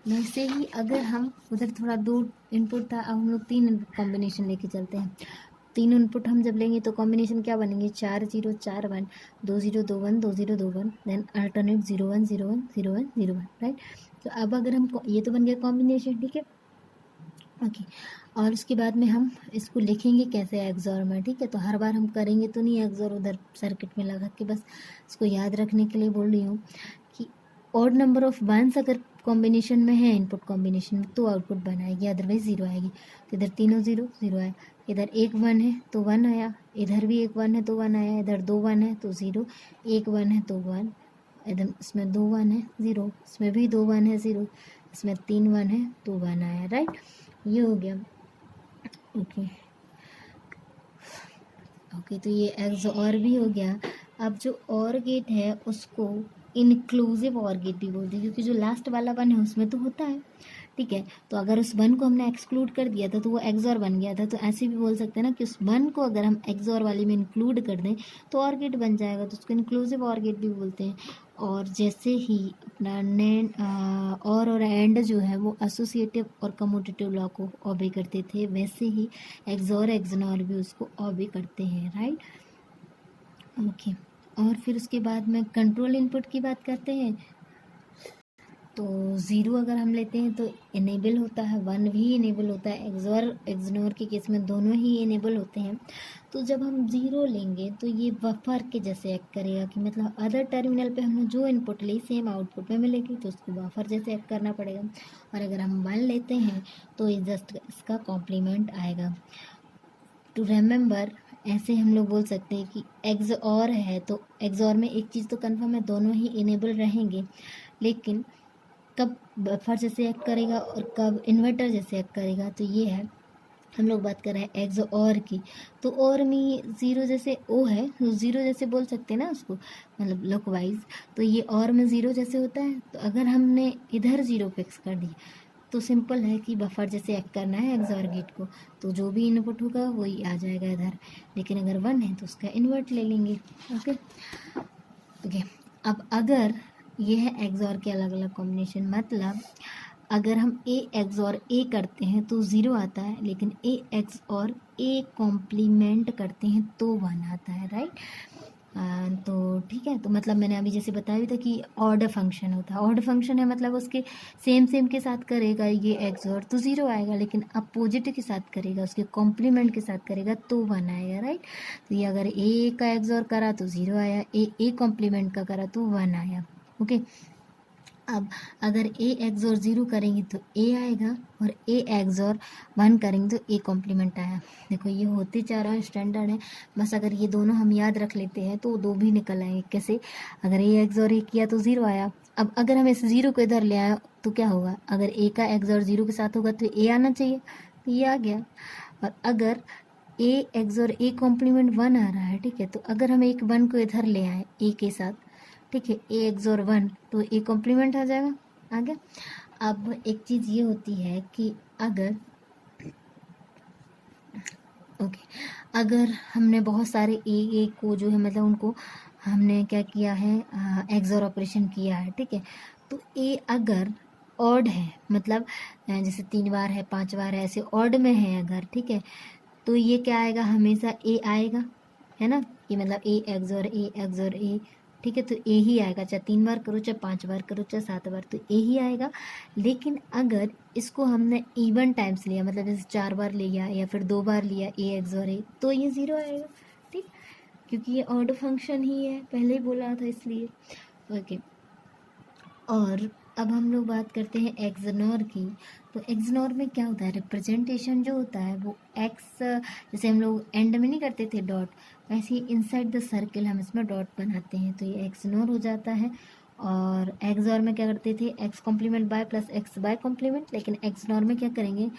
वैसे ही अगर हम उधर थोड़ा 2 इनपुट था, अब हम लोग 3 कॉम्बिनेशन लेके चलते हैं। 3 इनपुट हम जब लेंगे तो कॉम्बिनेशन क्या बनेंगे, 4 0 4 1 2 0 2 1 2 0 2 1, देन अल्टरनेट 0 1 0 1 0 1 0 1। राइट, तो अब अगर हम ये तो बन गया कॉम्बिनेशन। ठीक है, ओके, और उसके बाद में हम इसको लिखेंगे कैसे एक्सॉर में। ठीक है, तो हर बार हम करेंगे तो नहीं एक्सॉर उधर सर्किट में लगा के, बस इसको याद रखने के लिए बोल रही हूँ कि ऑड नंबर ऑफ 1s अगर कॉम्बिनेशन में है इनपुट कॉम्बिनेशन में तो आउटपुट 1 आएगी, अदरवाइज 0 आएगी। तो इधर तीनों 0 0 आया, इधर एक 1 है तो 1 आया, इधर भी एक 1 है तो 1 आया, इधर 2 1 है तो 0, एक 1 है तो 1, इधर इसमें 2 1 है 0, इसमें भी 2 1 है 0, इसमें 3 1 है तो 1 आया। राइट, ये हो गया। ओके ओके, तो ये एक्स और भी हो गया। अब जो और गेट है उसको इनक्लूसिव और गेट भी बोलते हैं, क्योंकि जो लास्ट वाला 1 है उसमें तो होता है। ठीक है, तो अगर उस 1 को हमने एक्सक्लूड कर दिया था तो वो एक्सॉर बन गया था, तो ऐसे भी बोल सकते हैं ना कि उस 1 को अगर हम एक्सॉर वाले में इंक्लूड कर दें तो और गेट बन जाएगा, तो उसको इंक्लूसिव और गेट भी बोलते हैं। और जैसे ही अपना नैन और एंड जो है वो एसोसिएटिव और कम्यूटेटिव लॉ को ऑबे करते थे, वैसे ही एक्सॉर एक्सनॉर भी उसको ऑबे करते हैं। राइट, ओके, और फिर उसके बाद में कंट्रोल इनपुट की बात करते हैं। तो ज़ीरो अगर हम लेते हैं तो इनेबल होता है, वन भी इनेबल होता है, एक्सनोर के केस में दोनों ही इनेबल होते हैं। तो जब हम ज़ीरो लेंगे तो ये बफर के जैसे एक्ट करेगा, कि मतलब अदर टर्मिनल पे हमने जो इनपुट ली सेम आउटपुट में मिलेगी, तो उसको बफर जैसे एक्ट करना पड़ेगा। और अगर हम वन लेते हैं तो ये जस्ट इसका कॉम्प्लीमेंट आएगा। टू रिमेंबर, ऐसे हम लोग बोल सकते हैं कि एक्स और है तो एक्स और में एक चीज़ तो कन्फर्म है, दोनों ही इनेबल रहेंगे, लेकिन कब बफर जैसे एक्ट करेगा और कब इन्वर्टर जैसे एक्ट करेगा, तो ये है। हम लोग बात कर रहे हैं एक्स और की, तो और में ज़ीरो जैसे ओ है तो ज़ीरो जैसे बोल सकते हैं ना उसको, मतलब लुक वाइज। तो ये और में ज़ीरो जैसे होता है, तो अगर हमने इधर ज़ीरो फिक्स कर दी तो सिंपल है कि बफर जैसे एक्ट करना है एक्स और गेट को, तो जो भी इनपुट होगा वही आ जाएगा इधर। लेकिन अगर वन है तो उसका इन्वर्ट ले लेंगे। Okay okay. अब अगर ये है एक्स और के अलग अलग कॉम्बिनेशन, मतलब अगर हम ए एक्स और ए करते हैं तो ज़ीरो आता है, लेकिन ए एक्स और ए कॉम्प्लीमेंट करते हैं तो वन आता है, राइट। तो ठीक है, तो मतलब मैंने अभी जैसे बताया भी था कि ऑर्डर फंक्शन होता है, ऑर्डर फंक्शन है मतलब उसके सेम के साथ करेगा ये एक्स और तो ज़ीरो आएगा, लेकिन अपोजिट के साथ करेगा, उसके कॉम्प्लीमेंट के साथ करेगा तो वन आएगा, राइट। तो ये अगर ए का एक्स और करा तो ज़ीरो आया, ए कॉम्प्लीमेंट का करा तो वन आया। ओके। अब अगर ए एक्स और ज़ीरो करेंगे तो ए आएगा, और ए एक्स और वन करेंगे तो ए कॉम्प्लीमेंट आया। देखो ये होते चारों स्टैंडर्ड है, बस अगर ये दोनों हम याद रख लेते हैं तो दो भी निकल आएंगे। कैसे? अगर ए एक्स और ए किया तो ज़ीरो आया। अब अगर हम इस ज़ीरो को इधर ले आए तो क्या होगा? अगर ए का एक्स और ज़ीरो के साथ होगा तो ए आना चाहिए, तो ये आ गया। और अगर ए एक्स और ए कॉम्प्लीमेंट वन आ रहा है, ठीक है, तो अगर हम एक वन को इधर ले आए ए के साथ, ठीक है, ए एक्स और वन, तो ए कॉम्प्लीमेंट आ जाएगा, आ गया। अब एक चीज़ ये होती है कि अगर अगर हमने बहुत सारे ए को जो है मतलब उनको हमने क्या किया है, एक्सोर ऑपरेशन किया है, ठीक है, तो ए अगर ऑड है, मतलब जैसे 3 बार है 5 बार है ऐसे ऑड में है अगर, ठीक है, तो ये क्या आएगा, हमेशा ए आएगा, है ना, कि मतलब ए एक्सोर ए, ठीक है, तो ए ही आएगा, चाहे 3 बार करो चाहे 5 बार करो चाहे 7 बार, तो ए ही आएगा। लेकिन अगर इसको हमने इवन टाइम्स लिया, मतलब जैसे 4 बार लिया या फिर 2 बार लिया ए एक्स और ए, तो ये ज़ीरो आएगा, ठीक, क्योंकि ये ऑर्डर फंक्शन ही है, पहले ही बोला था इसलिए। ओके। और अब हम लोग बात करते हैं एक्सनोर की। तो एक्सनोर में क्या होता है, रिप्रेजेंटेशन जो होता है वो एक्स, जैसे हम लोग एंड में नहीं करते थे डॉट, वैसे ही इनसाइड द सर्किल हम इसमें डॉट बनाते हैं, तो ये एक्सनोर हो जाता है। और एक्सओर में क्या करते थे, x complement y plus x y complement, लेकिन एक्सनोर में क्या करेंगे,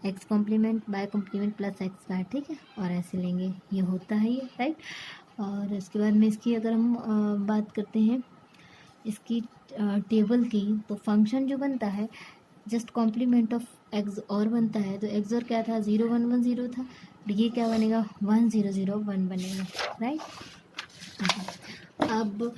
x complement y complement plus x y, ठीक है, और ऐसे लेंगे, ये होता है ये, राइट। और इसके बाद में इसकी अगर हम बात करते हैं इसकी टेबल की, तो फंक्शन जो बनता है जस्ट कॉम्प्लीमेंट ऑफ एक्स और बनता है, तो एक्स और क्या था, 0 1 1 0 था, ये क्या बनेगा, 1 0 0 1 बनेगा, राइट। अब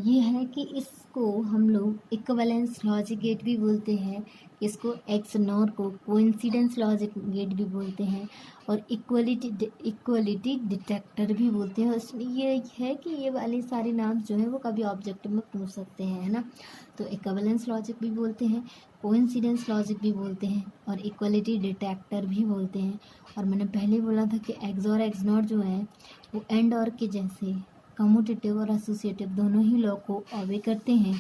ये है कि इसको हम लोग इक्विवेलेंस लॉजिक गेट भी बोलते हैं, इसको एक्सनोर को कोइंसिडेंस लॉजिक गेट भी बोलते हैं, और इक्वलिटी डिटेक्टर भी बोलते हैं। उसमें ये है कि ये वाले सारे नाम जो है वो कभी ऑब्जेक्टिव में पूछ सकते हैं, है ना। तो इक्विवेलेंस लॉजिक भी बोलते हैं, कोइंसिडेंस लॉजिक भी बोलते हैं, और इक्वलिटी डिटेक्टर भी बोलते हैं। और मैंने पहले बोला था कि एक्स और एक्स नॉट जो है वो एंड और के जैसे कम्यूटेटिव और एसोसिएटिव दोनों ही लॉ को ऑबे करते हैं,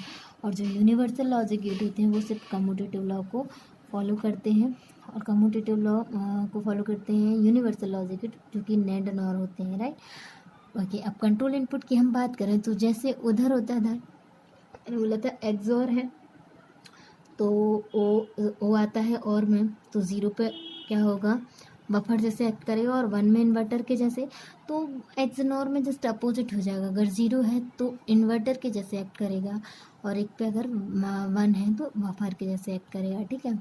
और जो यूनिवर्सल लॉजिक गेट होते हैं वो सिर्फ कम्यूटेटिव लॉ को फॉलो करते हैं, और कम्यूटेटिव लॉ को फॉलो करते हैं यूनिवर्सल लॉजिक गेट जो कि नेड नॉर होते हैं, राइट। ओके। अब कंट्रोल इनपुट की हम बात करें तो जैसे उधर होता था, मैंने बोला था एक्सोर है तो ओ आता है और में, तो ज़ीरो पे क्या होगा, बफर जैसे एक्ट करेगा, और वन में इन्वर्टर के जैसे, तो एक्सनोर में जस्ट अपोजिट हो जाएगा, अगर ज़ीरो है तो इन्वर्टर के जैसे एक्ट करेगा, और एक पे अगर वन है तो बफर के जैसे एक्ट करेगा, ठीक है।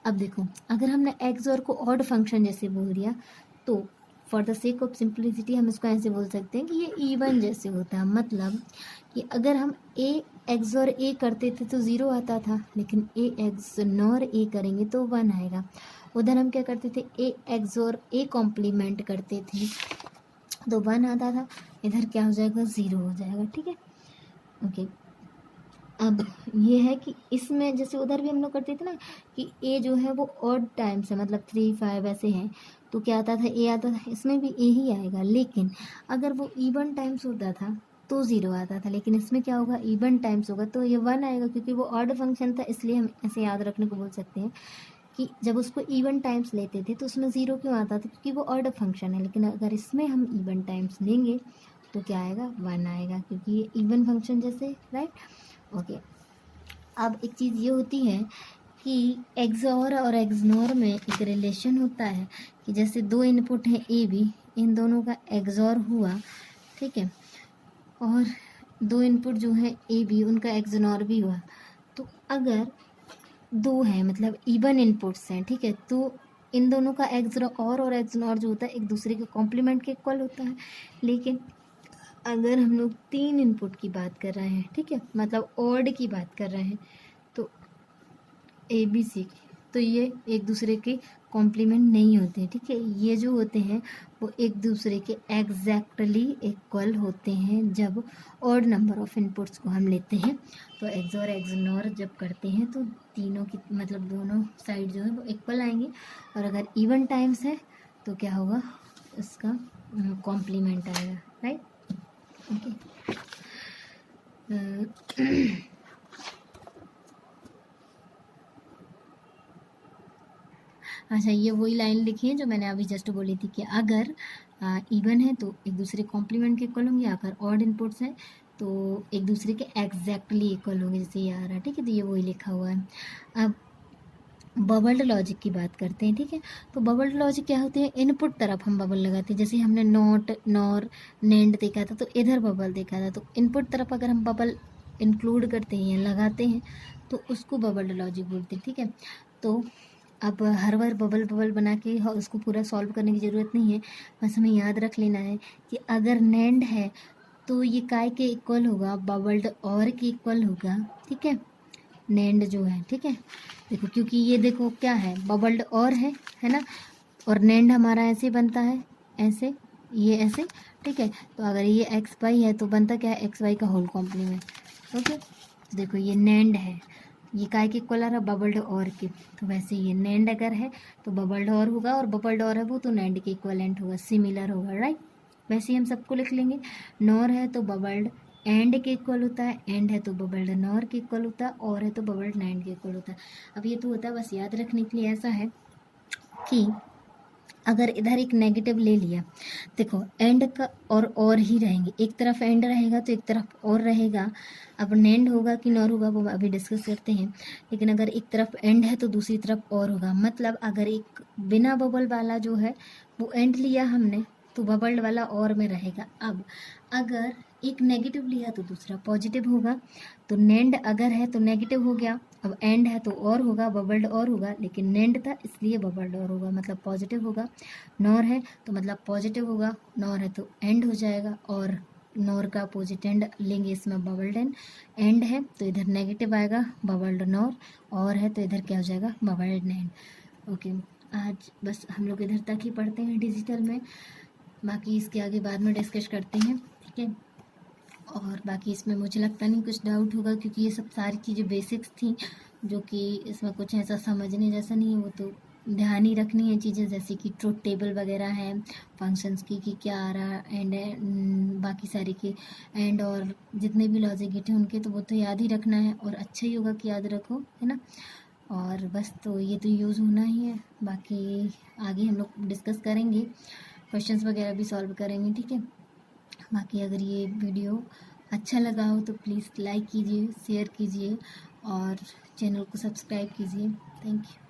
अब देखो, अगर हमने एक्सोर को ऑड फंक्शन जैसे बोल दिया, तो for the sake of simplicity हम इसको ऐसे बोल सकते हैं कि ये इवन जैसे होता है, मतलब कि अगर हम ए एक्स और ए करते थे तो ज़ीरो आता था, लेकिन ए एक्स नॉर ए करेंगे तो वन आएगा। उधर हम क्या करते थे, ए एक्स और ए कॉम्प्लीमेंट करते थे तो वन आता था, इधर क्या हो जाएगा, ज़ीरो हो जाएगा, ठीक है। ओके। अब ये है कि इसमें जैसे उधर भी हम लोग करते थे ना कि ए जो है वो ऑड टाइम्स है, मतलब 3 5 ऐसे हैं, तो क्या आता था, ए आता था, इसमें भी ए ही आएगा। लेकिन अगर वो इवन टाइम्स होता था तो 0 आता था, लेकिन इसमें क्या होगा, इवन टाइम्स होगा तो ये 1 आएगा, क्योंकि वो ऑड फंक्शन था, इसलिए हम ऐसे याद रखने को बोल सकते हैं कि जब उसको इवन टाइम्स लेते थे तो उसमें 0 क्यों आता था, क्योंकि वो ऑड फंक्शन है। लेकिन अगर इसमें हम इवन टाइम्स लेंगे तो क्या आएगा, 1 आएगा, क्योंकि ये इवन फंक्शन जैसे, राइट। ओके, अब एक चीज़ ये होती है कि एक्सॉर और एक्सनोर में एक रिलेशन होता है कि जैसे 2 इनपुट हैं ए बी, इन दोनों का एक्सॉर हुआ, ठीक है, और 2 इनपुट जो है ए बी उनका एक्सनोर भी हुआ। तो अगर 2 हैं मतलब इवन इनपुट्स हैं, ठीक है, तो इन दोनों का एक्सॉर और एक्सनोर जो होता है एक दूसरे के कॉम्प्लीमेंट के इक्वल होता है। लेकिन अगर हम लोग 3 इनपुट की बात कर रहे हैं, ठीक है, मतलब ऑड की बात कर रहे हैं, तो ए बी सी की, तो ये एक दूसरे के कॉम्प्लीमेंट नहीं होते हैं, ठीक है। ये जो होते हैं वो एक दूसरे के एग्जैक्टली इक्वल होते हैं जब ऑड नंबर ऑफ इनपुट्स को हम लेते हैं। तो एक्स और एक्सनोर जब करते हैं तो तीनों की मतलब दोनों साइड जो है वो इक्वल आएंगे, और अगर इवन टाइम्स है तो क्या होगा, इसका कॉम्प्लीमेंट आएगा, राइट। ओके, अच्छा, ये वही लाइन लिखी है जो मैंने अभी जस्ट बोली थी कि अगर इवन है तो एक दूसरे कॉम्प्लीमेंट के इक्वल होंगे, अगर ऑड इनपुट्स हैं तो एक दूसरे के एग्जैक्टली इक्वल होंगे, जैसे ये आ रहा है, ठीक है। तो ये वही लिखा हुआ है। अब बबल्ड लॉजिक की बात करते हैं, ठीक है। तो बबल्ड लॉजिक क्या होते हैं, इनपुट तरफ हम बबल लगाते हैं, जैसे हमने नॉट, नॉर, नेंड देखा था तो इधर बबल देखा था, तो इनपुट तरफ अगर हम बबल इंक्लूड करते हैं या लगाते हैं तो उसको बबल्ड लॉजिक बोलते हैं, ठीक है। तो अब हर बार बबल बबल बना के उसको पूरा सॉल्व करने की ज़रूरत नहीं है, बस हमें याद रख लेना है कि अगर नेंड है तो ये काय के इक्वल होगा, बबल्ड और के इक्वल होगा, ठीक है, नेंड जो है, ठीक है। देखो क्योंकि ये देखो क्या है, बबल्ड और है ना, और नेंड हमारा ऐसे बनता है, ऐसे, ये ऐसे, ठीक है। तो अगर ये एक्स वाई है तो बनता क्या है, एक्स वाई का होल कॉम्प्लीमेंट। ओके, देखो ये नेंड है, ये काय के इक्वल आ रहा, बबल्ड और के, तो वैसे ये नेंड अगर है तो बबल्ड और होगा, और बबल्ड और है वो तो नेंड के इक्वलेंट होगा, सिमिलर होगा, राइट। वैसे ही हम सबको लिख लेंगे, नॉर है तो बबल्ड एंड के इक्वल होता है, एंड है तो बबल्ड नॉर के इक्वल होता है, और है तो बबल्ड नेंड के इक्वल होता है। अब ये तो होता है, बस याद रखने के लिए ऐसा है कि अगर इधर एक नेगेटिव ले लिया, देखो एंड का और ही रहेंगे, एक तरफ एंड रहेगा तो एक तरफ और रहेगा। अब नेंड होगा कि नॉर होगा वो अभी डिस्कस करते हैं, लेकिन अगर एक तरफ एंड है तो दूसरी तरफ और होगा। मतलब अगर एक बिना बबल वाला जो है वो एंड लिया हमने तो बबल्ड वाला और में रहेगा। अब अगर एक नेगेटिव लिया तो दूसरा पॉजिटिव होगा, तो नेंड अगर है तो नेगेटिव हो गया, अब एंड है तो और होगा, बबल्ड और होगा, लेकिन नेंड था इसलिए बबल्ड और होगा, मतलब पॉजिटिव होगा। नॉर है तो मतलब पॉजिटिव होगा, नॉर है तो एंड हो जाएगा, और नॉर का अपोजिट एंड लेंगे इसमें बबल्ड एंड है तो इधर नेगेटिव आएगा, बबल्ड नॉर, और है तो इधर क्या हो जाएगा, बबल्ड नेंड। ओके, आज बस हम लोग इधर तक ही पढ़ते हैं डिजिटल में, बाकी इसके आगे बाद में डिस्कस करते हैं, ठीक है। और बाकी इसमें मुझे लगता नहीं कुछ डाउट होगा, क्योंकि ये सब सारी चीज़ें बेसिक्स थी, जो कि इसमें कुछ ऐसा समझने जैसा नहीं है, वो तो ध्यान ही रखनी है चीज़ें, जैसे कि ट्रुथ टेबल वगैरह है, फंक्शंस की कि क्या आ रहा एंड बाकी सारी के एंड और जितने भी लॉजिक गेट हैं उनके, तो वो तो याद ही रखना है, और अच्छा ही होगा कि याद रखो, है ना। और बस तो ये तो यूज़ होना ही है, बाकी आगे हम लोग डिस्कस करेंगे, क्वेश्चंस वगैरह भी सॉल्व करेंगे, ठीक है। बाकी अगर ये वीडियो अच्छा लगा हो तो प्लीज़ लाइक कीजिए, शेयर कीजिए और चैनल को सब्सक्राइब कीजिए। Thank you.